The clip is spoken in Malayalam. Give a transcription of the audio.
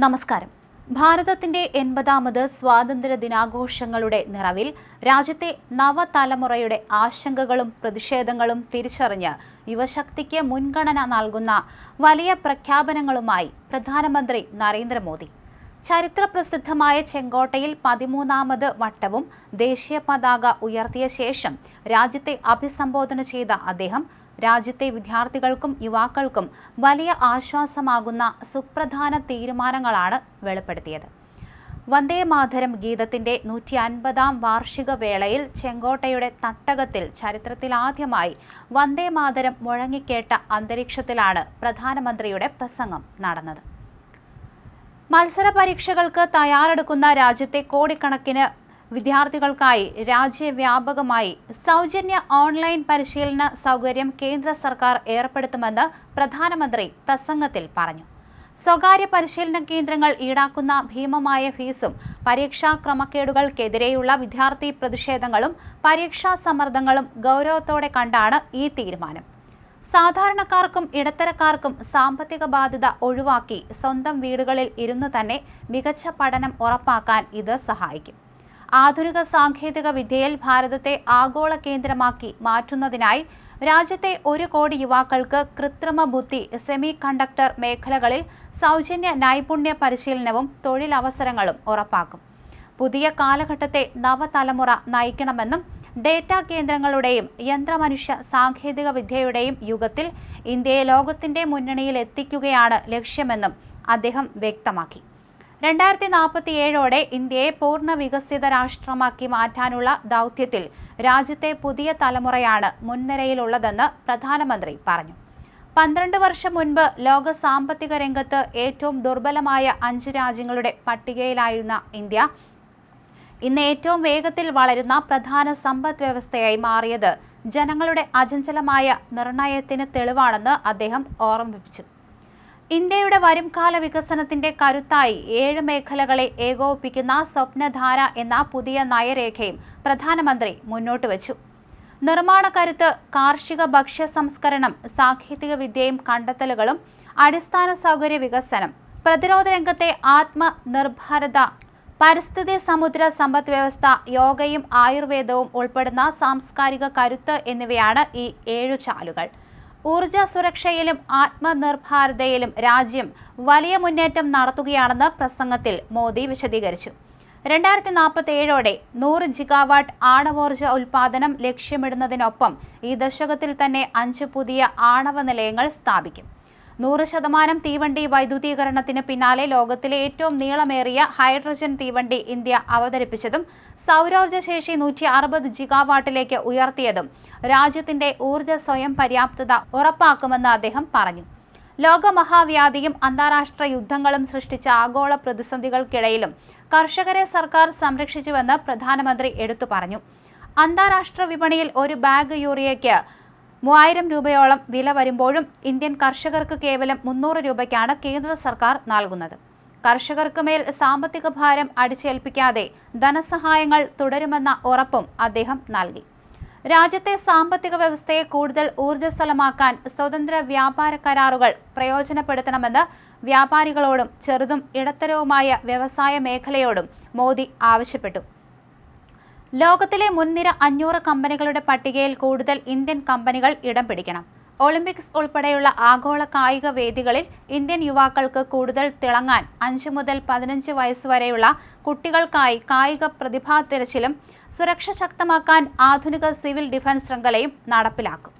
നമസ്കാരം. ഭാരതത്തിന്റെ 80ാമത് സ്വാതന്ത്ര്യ ദിനാഘോഷങ്ങളുടെ നിറവിൽ രാജ്യത്തെ നവതലമുറയുടെ ആശങ്കകളും പ്രതിഷേധങ്ങളും തിരിച്ചറിഞ്ഞ് യുവശക്തിക്ക് മുൻഗണന നൽകുന്ന വലിയ പ്രഖ്യാപനങ്ങളുമായി പ്രധാനമന്ത്രി നരേന്ദ്രമോദി. ചരിത്രപ്രസിദ്ധമായ ചെങ്കോട്ടയിൽ 13ാമത് വട്ടവും ദേശീയ പതാക ഉയർത്തിയ ശേഷം രാജ്യത്തെ അഭിസംബോധന ചെയ്ത അദ്ദേഹം രാജ്യത്തെ വിദ്യാർത്ഥികൾക്കും യുവാക്കൾക്കും വലിയ ആശ്വാസമാകുന്ന സുപ്രധാന തീരുമാനങ്ങളാണ് വെളിപ്പെടുത്തിയത്. വന്ദേ മാതരം ഗീതത്തിന്റെ 150ാം വാർഷിക വേളയിൽ ചെങ്കോട്ടയുടെ തട്ടകത്തിൽ ചരിത്രത്തിലാദ്യമായി വന്ദേ മാതരം മുഴങ്ങിക്കേട്ട അന്തരീക്ഷത്തിലാണ് പ്രധാനമന്ത്രിയുടെ പ്രസംഗം നടന്നത്. മത്സര പരീക്ഷകൾക്ക് തയ്യാറെടുക്കുന്ന രാജ്യത്തെ കോടിക്കണക്കിന് വിദ്യാർത്ഥികൾക്കായി രാജ്യവ്യാപകമായി സൗജന്യ ഓൺലൈൻ പരിശീലന സൗകര്യം കേന്ദ്ര സർക്കാർ ഏർപ്പെടുത്തുമെന്ന് പ്രധാനമന്ത്രി പ്രസംഗത്തിൽ പറഞ്ഞു. സ്വകാര്യ പരിശീലന കേന്ദ്രങ്ങൾ ഈടാക്കുന്ന ഭീമമായ ഫീസും പരീക്ഷാ ക്രമക്കേടുകൾക്കെതിരെയുള്ള വിദ്യാർത്ഥി പ്രതിഷേധങ്ങളും പരീക്ഷാ സമ്മർദ്ദങ്ങളും ഗൗരവത്തോടെ കണ്ടാണ് ഈ തീരുമാനം. സാധാരണക്കാർക്കും ഇടത്തരക്കാർക്കും സാമ്പത്തിക ബാധ്യത ഒഴിവാക്കി സ്വന്തം വീടുകളിൽ ഇരുന്നു തന്നെ മികച്ച പഠനം ഉറപ്പാക്കാൻ ഇത് സഹായിക്കും. ആധുനിക സാങ്കേതിക വിദ്യയിൽ ഭാരതത്തെ ആഗോള കേന്ദ്രമാക്കി മാറ്റുന്നതിനായി രാജ്യത്തെ 1 കോടി യുവാക്കൾക്ക് കൃത്രിമ ബുദ്ധി, സെമി കണ്ടക്ടർ മേഖലകളിൽ സൗജന്യ നൈപുണ്യ പരിശീലനവും തൊഴിലവസരങ്ങളും ഉറപ്പാക്കും. പുതിയ കാലഘട്ടത്തെ നവതലമുറ നയിക്കണമെന്നും ഡേറ്റാ കേന്ദ്രങ്ങളുടെയും യന്ത്രമനുഷ്യ സാങ്കേതിക വിദ്യയുടെയും യുഗത്തിൽ ഇന്ത്യയെ ലോകത്തിന്റെ മുന്നണിയിൽ എത്തിക്കുകയാണ് ലക്ഷ്യമെന്നും അദ്ദേഹം വ്യക്തമാക്കി. 2047ഓടെ ഇന്ത്യയെ പൂർണ്ണ വികസിത രാഷ്ട്രമാക്കി മാറ്റാനുള്ള ദൗത്യത്തിൽ രാജ്യത്തെ പുതിയ തലമുറയാണ് മുൻനിരയിലുള്ളതെന്ന് പ്രധാനമന്ത്രി പറഞ്ഞു. 12 വർഷം മുൻപ് ലോക സാമ്പത്തിക രംഗത്ത് ഏറ്റവും ദുർബലമായ 5 രാജ്യങ്ങളുടെ പട്ടികയിലായിരുന്ന ഇന്ത്യ ഇന്ന് ഏറ്റവും വേഗത്തിൽ വളരുന്ന പ്രധാന സമ്പദ് വ്യവസ്ഥയായി മാറിയത് ജനങ്ങളുടെ അചഞ്ചലമായ നിർണയത്തിന് തെളിവാണെന്ന് അദ്ദേഹം ഓർമ്മിപ്പിച്ചു. ഇന്ത്യയുടെ വരുംകാല വികസനത്തിന്റെ കരുത്തായി 7 മേഖലകളെ ഏകോപിപ്പിക്കുന്ന സ്വപ്നധാര എന്ന പുതിയ നയരേഖയും പ്രധാനമന്ത്രി മുന്നോട്ട് വച്ചു. നിർമ്മാണ കരുത്ത്, കാർഷിക ഭക്ഷ്യ സംസ്കരണം, സാങ്കേതിക വിദ്യയും കണ്ടെത്തലുകളും, അടിസ്ഥാന സൗകര്യ വികസനം, പ്രതിരോധ രംഗത്തെ ആത്മനിർഭരത, പരിസ്ഥിതി സമുദ്ര സമ്പദ് വ്യവസ്ഥ, യോഗയും ആയുർവേദവും ഉൾപ്പെടുന്ന സാംസ്കാരിക കരുത്ത് എന്നിവയാണ് ഈ 7 ചാലുകൾ. ഊർജ സുരക്ഷയിലും ആത്മനിർഭരതയിലും രാജ്യം വലിയ മുന്നേറ്റം നടത്തുകയാണെന്ന് പ്രസംഗത്തിൽ മോദി വിശദീകരിച്ചു. 2047ഓടെ 100 ജിഗാവാട്ട് ആണവോർജ ഉൽപാദനം ലക്ഷ്യമിടുന്നതിനൊപ്പം ഈ ദശകത്തിൽ തന്നെ 5 പുതിയ ആണവ നിലയങ്ങൾ സ്ഥാപിക്കും. 100% തീവണ്ടി വൈദ്യുതീകരണത്തിന് പിന്നാലെ ലോകത്തിലെ ഏറ്റവും നീളമേറിയ ഹൈഡ്രജൻ തീവണ്ടി ഇന്ത്യ അവതരിപ്പിച്ചതും സൗരോർജ്ജ ശേഷി 160 ജിഗാവാട്ടിലേക്ക് ഉയർത്തിയതും രാജ്യത്തിന്റെ ഊർജ്ജ സ്വയം പര്യാപ്തത ഉറപ്പാക്കുമെന്ന് അദ്ദേഹം പറഞ്ഞു. ലോകമഹാവ്യാധിയും അന്താരാഷ്ട്ര യുദ്ധങ്ങളും സൃഷ്ടിച്ച ആഗോള പ്രതിസന്ധികൾക്കിടയിലും കർഷകരെ സർക്കാർ സംരക്ഷിച്ചുവെന്ന് പ്രധാനമന്ത്രി എടുത്തു പറഞ്ഞു. അന്താരാഷ്ട്ര വിപണിയിൽ ഒരു ബാഗ് യൂറിയയ്ക്ക് 3000 രൂപയോളം വില വരുമ്പോഴും ഇന്ത്യൻ കർഷകർക്ക് കേവലം 300 രൂപയ്ക്കാണ് കേന്ദ്ര സർക്കാർ നൽകുന്നത്. കർഷകർക്ക് മേൽ സാമ്പത്തിക ഭാരം അടിച്ചേൽപ്പിക്കാതെ ധനസഹായങ്ങൾ തുടരുമെന്ന ഉറപ്പും അദ്ദേഹം നൽകി. രാജ്യത്തെ സാമ്പത്തിക വ്യവസ്ഥയെ കൂടുതൽ ഊർജ്ജസ്വലമാക്കാൻ സ്വതന്ത്ര വ്യാപാര കരാറുകൾ പ്രയോജനപ്പെടുത്തണമെന്ന് വ്യാപാരികളോടും ചെറുതും ഇടത്തരവുമായ വ്യവസായ മേഖലയോടും മോദി ആവശ്യപ്പെട്ടു. ലോകത്തിലെ മുൻനിര 500 കമ്പനികളുടെ പട്ടികയിൽ കൂടുതൽ ഇന്ത്യൻ കമ്പനികൾ ഇടം പിടിക്കണം. ഒളിമ്പിക്സ് ഉൾപ്പെടെയുള്ള ആഗോള കായിക വേദികളിൽ ഇന്ത്യൻ യുവാക്കൾക്ക് കൂടുതൽ തിളങ്ങാൻ 5 മുതൽ 15 വയസ്സുവരെയുള്ള കുട്ടികൾക്കായി കായിക പ്രതിഭാ തിരച്ചിലും സുരക്ഷ ശക്തമാക്കാൻ ആധുനിക സിവിൽ ഡിഫൻസ് ശൃംഖലയും നടപ്പിലാക്കും.